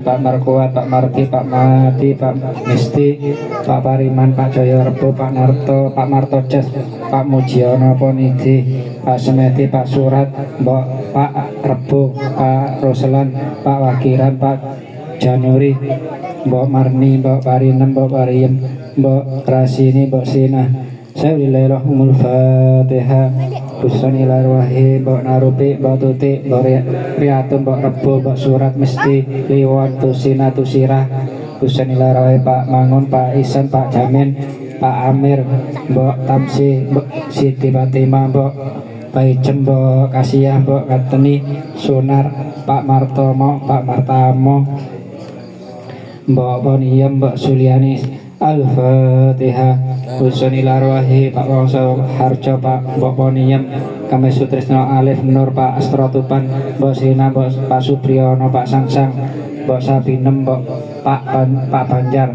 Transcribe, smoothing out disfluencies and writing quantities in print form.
Pak Markuat, Pak Marti, Pak Mati, Pak Misti, Pak Pariman, Pak Jaya Rebo, Pak Narto, Pak Marto Ces, Pak Mujiono Ponidi, Pak Semeti, Pak Surat, Pak Rebo, Pak Roselan, Pak Wakiran, Pak Januri, Mbok Marni, Mbok Parinem, Mbok Pariem, Mbok Rasini, Mbok Sina. Bismillahirrahmanirrahim. Fatihah. Bismillahirrahmanirrahim. Mbok Narupi, Mbok Tuti, Mbok Riyatun, Mbok Rebo, Mbok Surat Mesti, Liwon, Tusina, Tusirah. Bismillahirrahmanirrahim. Pak Mangun, Pak Isan, Pak Jamin, Pak Amir, Mbok Tamsi, Mbok Siti Fatimah, Mbok Paijem, Mbok Kasiyah, Mbok Kateni, Sunar, Pak Martomo, Pak Martamo, Mbok Boniem, Mbok Suliani. Al-Fatihah. Bismillahirrahmanirrahim. Pak Wongso Harjo, Pak Mbok Poniem, Kami Sutrisno Alif Nur, Pak Astrotupan, Mbok Sina, Pak Supriyono, Pak Sangsang, Mbok Sabinem, Pak Banjar,